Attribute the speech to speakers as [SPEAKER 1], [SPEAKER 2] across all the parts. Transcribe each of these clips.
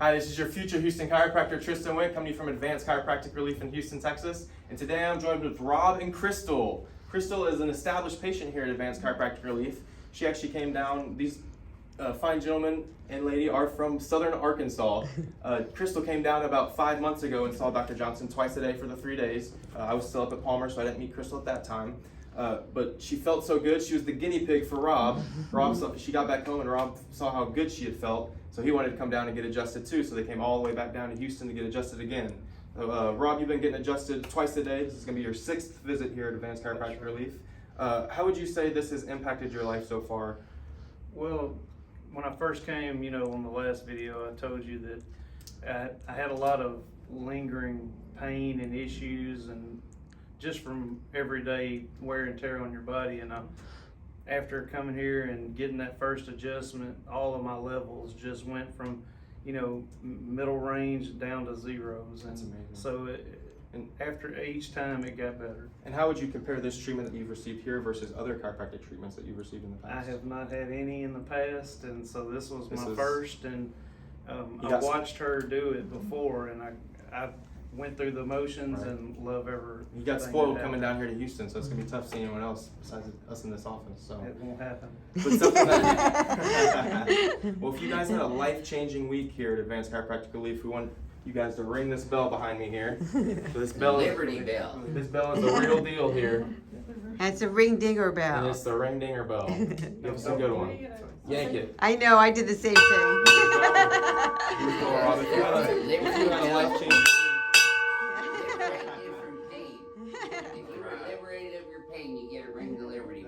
[SPEAKER 1] Hi, this is your future Houston chiropractor, Tristan Witt, coming to you from Advanced Chiropractic Relief in Houston, Texas. And today I'm joined with Rob and Crystal. Crystal is an established patient here at Advanced Chiropractic Relief. She actually came down, these fine gentlemen and lady are from southern Arkansas. Crystal came down about 5 months ago and saw Dr. Johnson twice a day for the 3 days. I was still up at Palmer, so I didn't meet Crystal at that time. But she felt so good. She was the guinea pig for Rob. She got back home and Rob saw how good she had felt. So he wanted to come down and get adjusted too. So they came all the way back down to Houston to get adjusted again. So, Rob, you've been getting adjusted twice a day. This is going to be your 6th visit here at Advanced Chiropractic Relief. How would you say this has impacted your life so far?
[SPEAKER 2] Well, when I first came, on the last video, I told you that I had a lot of lingering pain and issues, and just from everyday wear and tear on your body. And after coming here and getting that first adjustment, all of my levels just went from, middle range down to zeros.
[SPEAKER 1] That's amazing.
[SPEAKER 2] So after each time, it got better.
[SPEAKER 1] And how would you compare this treatment that you've received here versus other chiropractic treatments that you've received in the past?
[SPEAKER 2] I have not had any in the past, and so this was my first, and I watched her do it before, and I went through the motions and love ever.
[SPEAKER 1] You got spoiled coming down here to Houston, so it's gonna be tough seeing anyone else besides us in this office. So
[SPEAKER 2] it won't happen.
[SPEAKER 1] But something that, well, if you guys had a life-changing week here at Advanced Chiropractic Relief, we want you guys to ring this bell behind me here. So this bell,
[SPEAKER 3] Liberty Bell.
[SPEAKER 1] This bell is the real deal here.
[SPEAKER 4] That's a ring dinger bell.
[SPEAKER 1] And it's the ring dinger bell. Give us a good one. Yank it.
[SPEAKER 4] I know, I did the same thing.
[SPEAKER 1] Rob, if you had a life-changing week.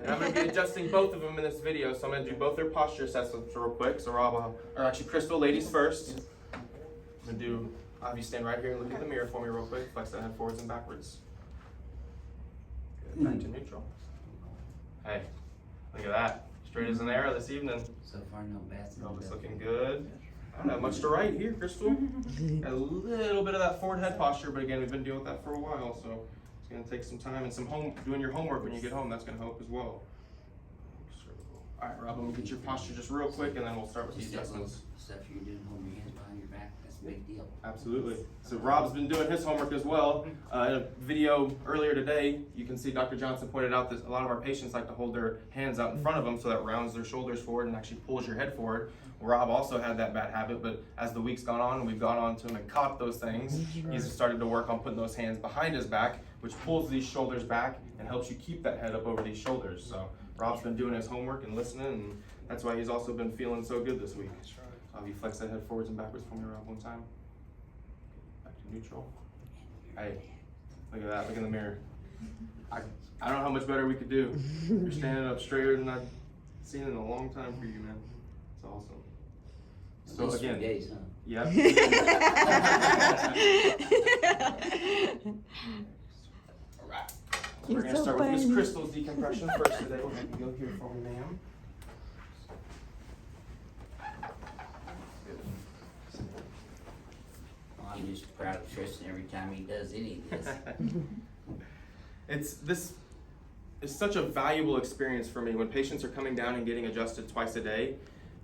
[SPEAKER 1] And I'm going to be adjusting both of them in this video, so I'm going to do both their posture assessments real quick. So Rob, or actually Crystal, ladies first. I'm going to have you stand right here and look in the mirror for me real quick. Flex that head forwards and backwards. Good, back to neutral. Hey, look at that. Straight as an arrow this evening.
[SPEAKER 3] So far, no bad.
[SPEAKER 1] Elbows looking good. I don't have much to write here, Crystal. Got a little bit of that forward head posture, but again, we've been dealing with that for a while, so it's going to take some time and doing your homework when you get home. That's going to help as well. All right, Rob, let me get your posture just real quick, and then we'll start with the adjustments.
[SPEAKER 3] Stuff you're doing, holding your hands behind your back, that's a big deal.
[SPEAKER 1] Absolutely. So Rob's been doing his homework as well. In a video earlier today, you can see Dr. Johnson pointed out that a lot of our patients like to hold their hands out in front of them so that rounds their shoulders forward and actually pulls your head forward. Rob also had that bad habit, but as the week's gone on and we've gone on to him and caught those things, he's started to work on putting those hands behind his back, which pulls these shoulders back and helps you keep that head up over these shoulders. So Rob's been doing his homework and listening, and that's why he's also been feeling so good this week. Have you flex that head forwards and backwards for me, Rob, one time. Back to neutral. Hey, look at that, look in the mirror. I don't know how much better we could do. You're standing up straighter than I've seen in a long time for you, man. It's awesome. So again,
[SPEAKER 3] days, huh?
[SPEAKER 1] Yep. All right. We're going to start with Miss Crystal's decompression first today. We'll have you go here for me, ma'am.
[SPEAKER 3] Well, I'm just proud of Tristan every time he does any of this.
[SPEAKER 1] It's such a valuable experience for me when patients are coming down and getting adjusted twice a day.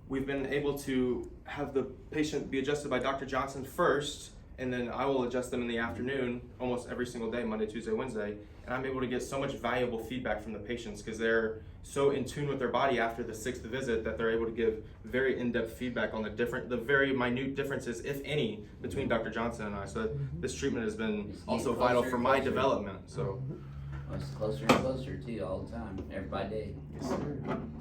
[SPEAKER 1] We've been able to have the patient be adjusted by Dr. Johnson first, and then I will adjust them in the afternoon almost every single day, Monday, Tuesday, Wednesday. And I'm able to get so much valuable feedback from the patients because they're so in tune with their body after the 6th visit that they're able to give very in-depth feedback on the very minute differences, if any, between Dr. Johnson and I. So this treatment has been also vital for my development. So.
[SPEAKER 3] Well, it's closer and closer too, all the time, every by day.
[SPEAKER 1] Yes, sir.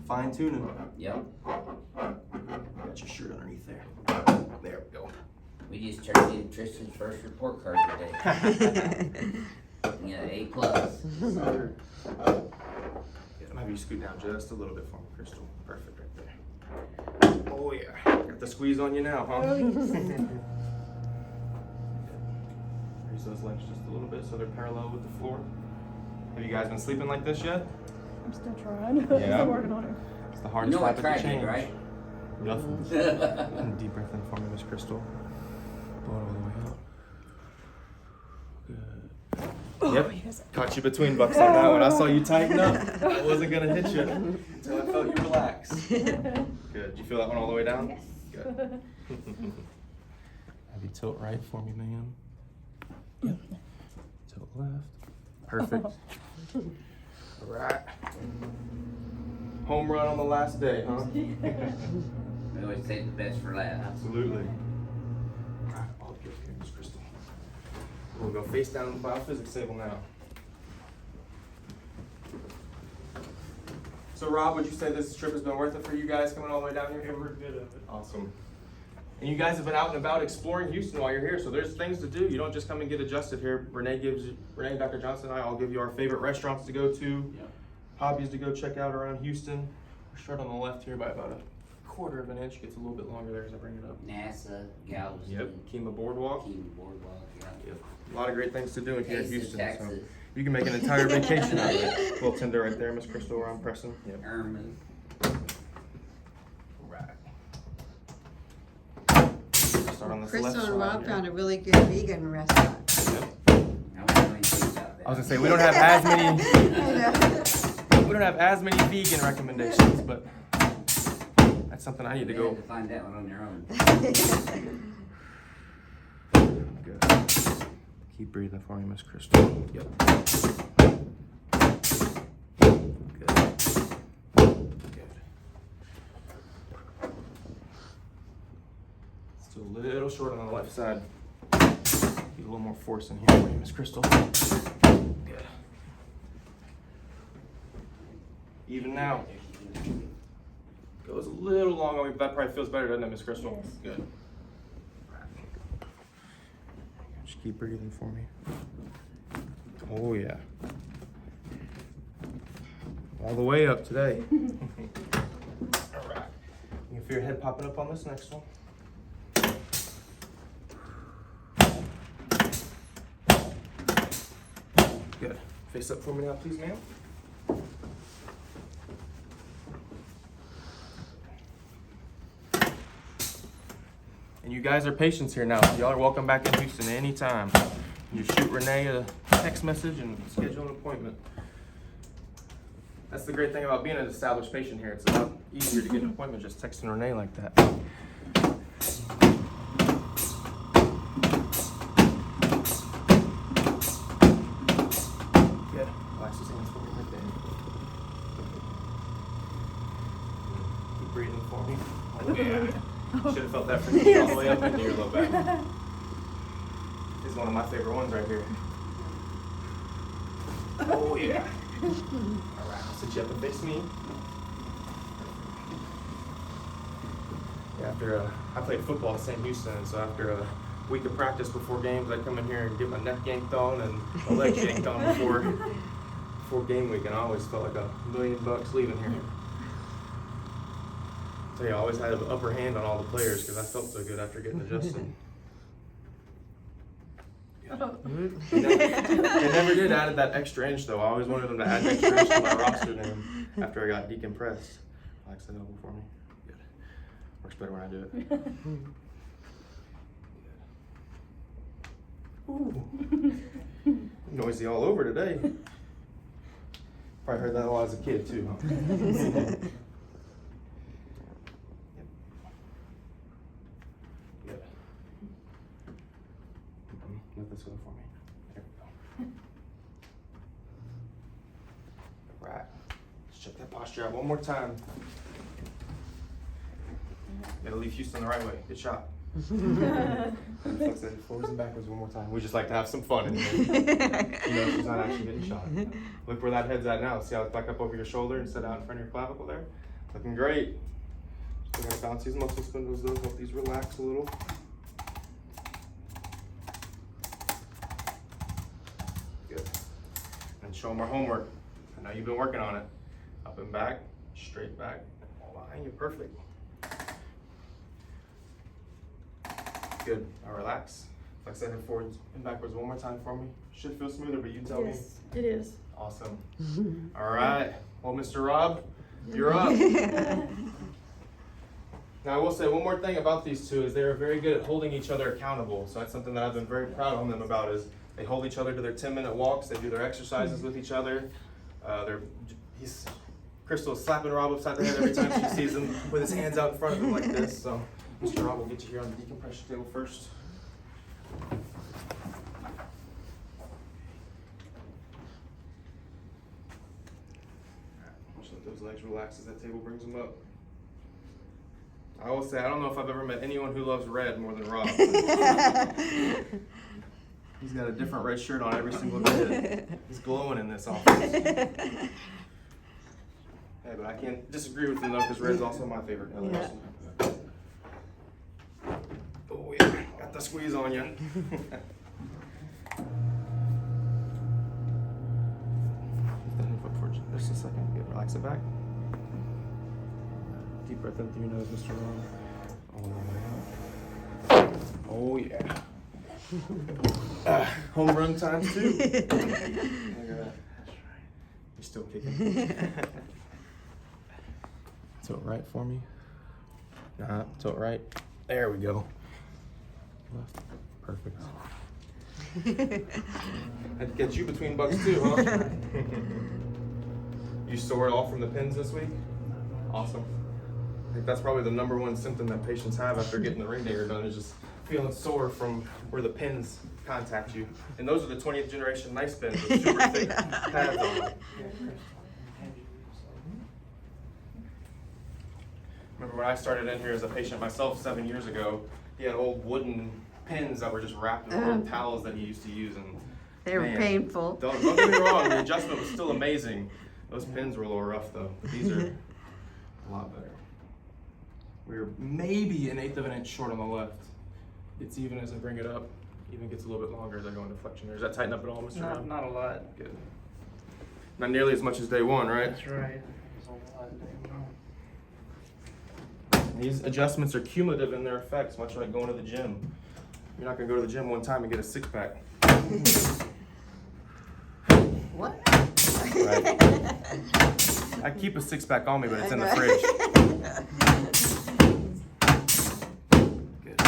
[SPEAKER 1] Fine tuning.
[SPEAKER 3] Yep.
[SPEAKER 1] Got your shirt underneath there. There we go.
[SPEAKER 3] We just turned in Tristan's first report card today. Yeah, A+.
[SPEAKER 1] Sir. Maybe you scoot down just a little bit for me, Crystal. Perfect right there. Oh yeah. Got the squeeze on you now, huh? Raise those legs just a little bit so they're parallel with the floor. Have you guys been sleeping like this yet?
[SPEAKER 5] I'm still trying.
[SPEAKER 1] Yeah.
[SPEAKER 5] Still working on it.
[SPEAKER 1] It's the hardest habit to change.
[SPEAKER 3] Right?
[SPEAKER 1] Nothing. Deep breath in for me, Miss Crystal. Blow it all the way out. Good.
[SPEAKER 5] Oh,
[SPEAKER 1] Yep.
[SPEAKER 5] yes.
[SPEAKER 1] Caught you between bucks on that one. I saw you tighten up. I wasn't gonna hit you until I felt you relax. Good. Did you feel that one all the way down?
[SPEAKER 5] Yes.
[SPEAKER 1] Good. You tilt right for me, ma'am. Yep. Tilt left. Perfect. All right. Home run on the last day, huh?
[SPEAKER 3] We always save the best for last.
[SPEAKER 1] Absolutely. All right, all good here, Miss Crystal. We'll go face down on the BioPhysics table now. So Rob, would you say this trip has been worth it for you guys coming all the way down here?
[SPEAKER 2] Every bit of it.
[SPEAKER 1] Awesome. And you guys have been out and about exploring Houston while you're here, so there's things to do. You don't just come and get adjusted here. Renee, Dr. Johnson, and I all give you our favorite restaurants to go to, hobbies to go check out around Houston. We're short on the left here by about a quarter of an inch. Gets a little bit longer there as I bring it up.
[SPEAKER 3] NASA, Galveston.
[SPEAKER 1] Yep. Kima Boardwalk.
[SPEAKER 3] Kima Boardwalk, yeah.
[SPEAKER 1] Yep. A lot of great things to do in here in
[SPEAKER 3] Taste of
[SPEAKER 1] Houston. So
[SPEAKER 3] Texas.
[SPEAKER 1] you can make an entire vacation out of it. Little tender right there, Miss Crystal, where I'm pressing. Yep.
[SPEAKER 3] Irma.
[SPEAKER 1] Right. Start on this
[SPEAKER 4] Crystal
[SPEAKER 1] left
[SPEAKER 4] and
[SPEAKER 1] side
[SPEAKER 4] Rob
[SPEAKER 1] here.
[SPEAKER 4] found a really good vegan restaurant.
[SPEAKER 1] Yep.
[SPEAKER 3] I won't know anything about that.
[SPEAKER 1] I was gonna say we don't have as many.
[SPEAKER 4] I know.
[SPEAKER 1] We don't have as many vegan recommendations, but that's something I need to
[SPEAKER 3] You
[SPEAKER 1] go.
[SPEAKER 3] have to find that one on your own.
[SPEAKER 1] Good. Keep breathing for me, Miss Crystal. Yep. Good. Good. Still a little short on the left side. Need a little more force in here for you, Miss Crystal. Good. Even now. Goes a little long on me, but that probably feels better, doesn't it, Miss Crystal?
[SPEAKER 5] Yes.
[SPEAKER 1] Good. Just keep breathing for me. Oh yeah. All the way up today. All right. You can feel your head popping up on this next one. Good. Face up for me now, please, ma'am. And you guys are patients here now. Y'all are welcome back in Houston anytime. You shoot Renee a text message and schedule an appointment. That's the great thing about being an established patient here. It's a lot easier to get an appointment just texting Renee like that. Good. Relax his hands for me right there. Keep breathing for me. Oh yeah. Should have felt that from me all the way up into your low back. This is one of my favorite ones right here. Oh yeah. Alright, I'll sit you up and face me. Yeah, after I played football at St. Houston, and so after a week of practice before games, I come in here and get my neck yanked on and my legs yanked on before game week, and I always felt like $1,000,000 leaving here. So yeah, I always had an upper hand on all the players because I felt so good after getting adjusted. They never did add that extra inch though. I always wanted them to add an extra inch to my roster name after I got decompressed. Relax that elbow for me. Good. Works better when I do it. Ooh. Noisy all over today. Probably heard that a lot as a kid too, huh? Good. Lift this one for me. There we go. Right. Let's check that posture out one more time. Gotta leave Houston the right way. Good shot. Flex it forwards and backwards one more time. We just like to have some fun in here. You know, she's not actually getting shot. Look where that head's at now. See how it's back up over your shoulder and set out in front of your clavicle there? Looking great. Still gotta bounce these muscle spindles though. Let these relax a little. Good. And show them our homework. I know you've been working on it. Up and back, straight back, all behind you. Perfect. Good. Now relax. Flex that head forwards and backwards one more time for me. Should feel smoother, but you tell me.
[SPEAKER 5] Yes, it is.
[SPEAKER 1] Awesome. All right. Well, Mr. Rob, you're up. Now, I will say one more thing about these two is they are very good at holding each other accountable. So that's something that I've been very proud of them about is they hold each other to their 10-minute walks. They do their exercises with each other. Crystal is slapping Rob upside the head every time she sees him with his hands out in front of him like this. So Mr. Rob will get you here on the decompression table first. Just let those legs relax as that table brings them up. I will say, I don't know if I've ever met anyone who loves red more than Rob. He's got a different red shirt on every single day. He's glowing in this office. Hey, but I can't disagree with him though, because red's also my favorite color.
[SPEAKER 4] Yeah.
[SPEAKER 1] Oh yeah, got the squeeze on you. Lift the hip up for just a second. Good, relax it back. Deep breath in through your nose, Mr. Ron. All the way out. Oh yeah. Home run times 2. Look at that. You're still kicking. Tilt right for me. Nah, tilt right. There we go. Left. Perfect. Had to get you between bucks too, huh? You sore at all from the pins this week? Awesome. I think that's probably the #1 symptom that patients have after getting the ring dinger done, is just feeling sore from where the pins contact you. And those are the 20th generation nice pins with super thick pads on them. Remember when I started in here as a patient myself 7 years ago, he had old wooden pins that were just wrapped in old towels that he used to use, and
[SPEAKER 4] They were
[SPEAKER 1] man,
[SPEAKER 4] painful.
[SPEAKER 1] Don't get me wrong, the adjustment was still amazing. Those pins were a little rough though, but these are a lot better. We're maybe 1/8 of an inch short on the left. It's even as I bring it up, even gets a little bit longer as I go into flexion. Does that tighten up at all, Mr. Ron?
[SPEAKER 2] Not a lot.
[SPEAKER 1] Good. Not nearly as much as day 1, right?
[SPEAKER 2] That's right. There's a lot of damn.
[SPEAKER 1] These adjustments are cumulative in their effects, much like going to the gym. You're not gonna go to the gym one time and get a 6-pack.
[SPEAKER 4] What?
[SPEAKER 1] Right. I keep a 6-pack on me, but it's in the fridge. Good.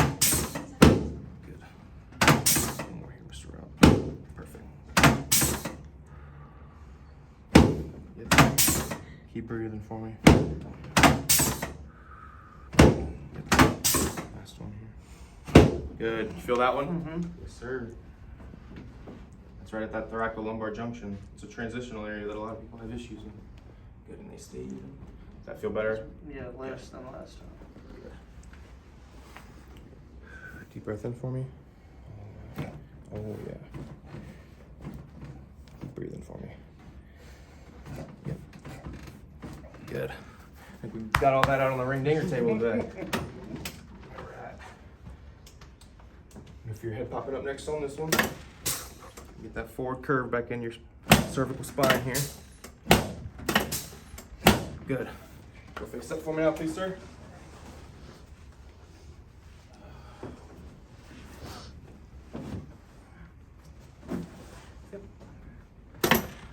[SPEAKER 1] Good. One more here, Mr. Rob. Perfect. Good. Keep breathing for me. Good. Last one here. Good. You feel that one?
[SPEAKER 2] Mm-hmm.
[SPEAKER 1] Yes, sir. It's right at that thoracolumbar junction. It's a transitional area that a lot of people have issues in. Good, and they stay even. Does that feel better?
[SPEAKER 2] Yeah, less than last time.
[SPEAKER 1] Good. Deep breath in for me. Oh yeah. Keep breathing for me. Yep. Good. I think we got all that out on the ring dinger table today. Alright. If your head popping up next on this one. Get that forward curve back in your cervical spine here. Good. Go face up for me now, please, sir. Yep.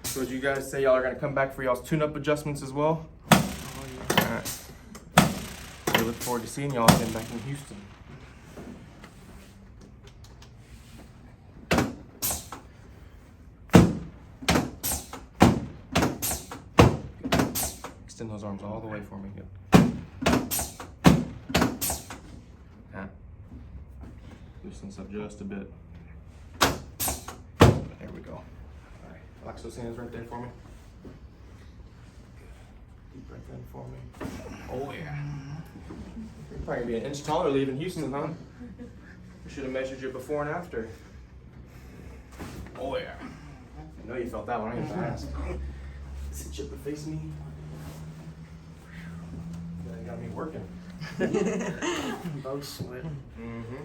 [SPEAKER 1] So did you guys say y'all are gonna come back for y'all's tune-up adjustments as well? Alright. We look forward to seeing y'all again back in Houston. Extend those arms all the way for me. Good. Loosen this up just a bit. There we go. All right. Relax those hands right there for me. Deep breath in for me. Oh yeah. You're probably gonna be an inch taller leaving Houston, huh? We should have measured you before and after. Oh yeah. I know you felt that one. I didn't have to ask. Sit you up and face me. That got me working.
[SPEAKER 2] Both sweating.
[SPEAKER 1] Mm-hmm.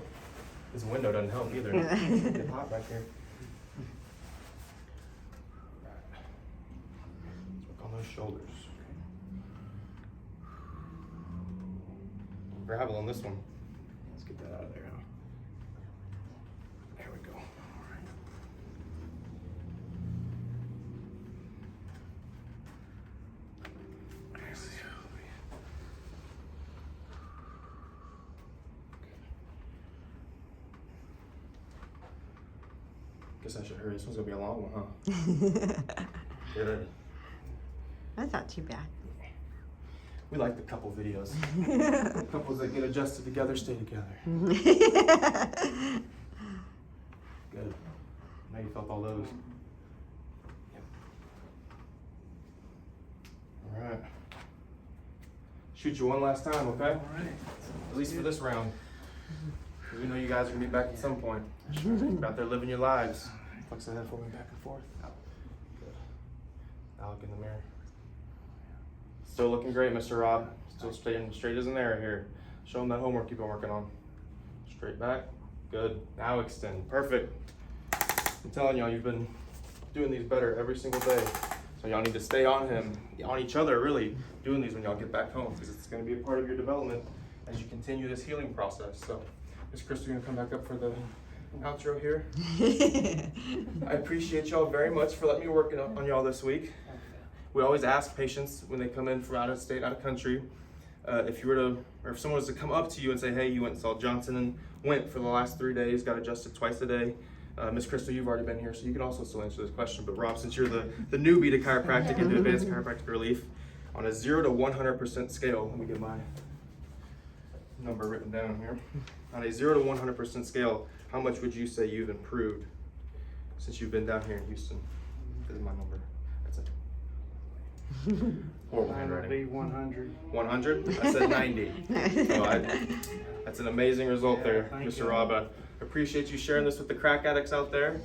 [SPEAKER 1] This window doesn't help either. It's get hot back here. Right. Let's work on those shoulders. Gravel on this one. Let's get that out of there. Huh? There we go. All right. Guess I should hurry. This one's gonna be a long one, huh? Good.
[SPEAKER 4] That's not too bad.
[SPEAKER 1] We like the couple videos. Couples that get adjusted together stay together. felt all those. Yep. All right. Shoot you one last time, okay?
[SPEAKER 2] All right.
[SPEAKER 1] At least for this round. 'Cause we know you guys are gonna be back at some point. You're out there living your lives. Flex the head for me back and forth. Good. Now look in the mirror. Still looking great, Mr. Rob. Still staying straight as an arrow here. Show them that homework you've been working on. Straight back. Good. Now extend. Perfect. I'm telling y'all, you've been doing these better every single day. So y'all need to stay on him, on each other, really, doing these when y'all get back home, because it's going to be a part of your development as you continue this healing process. So, Ms. Crystal, you're going to come back up for the outro here. I appreciate y'all very much for letting me work on y'all this week. We always ask patients when they come in from out of state, out of country, if you were to, or if someone was to come up to you and say, hey, you went and saw Johnson and Went for the last 3 days, got adjusted twice a day. Ms. Crystal, you've already been here, so you can also still answer this question. But Rob, since you're the newbie to chiropractic and to advanced chiropractic relief, on a 0 to 100% scale, let me get my number written down here. On a 0 to 100% scale, how much would you say you've improved since you've been down here in Houston? This is my number. That's it. Horrible
[SPEAKER 2] Mine would be
[SPEAKER 1] handwriting.
[SPEAKER 2] 100.
[SPEAKER 1] 100? I said 90. So that's an amazing result there,
[SPEAKER 2] Thank
[SPEAKER 1] Mr.
[SPEAKER 2] you.
[SPEAKER 1] Rob. I appreciate you sharing this with the crack addicts out there.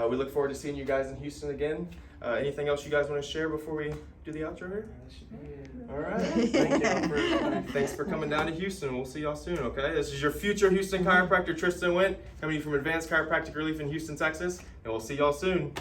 [SPEAKER 1] We look forward to seeing you guys in Houston again. Anything else you guys want to share before we do the outro here? All right. Thanks for coming down to Houston. We'll see y'all soon, okay? This is your future Houston chiropractor, Tristan Went, coming to you from Advanced Chiropractic Relief in Houston, Texas, and we'll see y'all soon.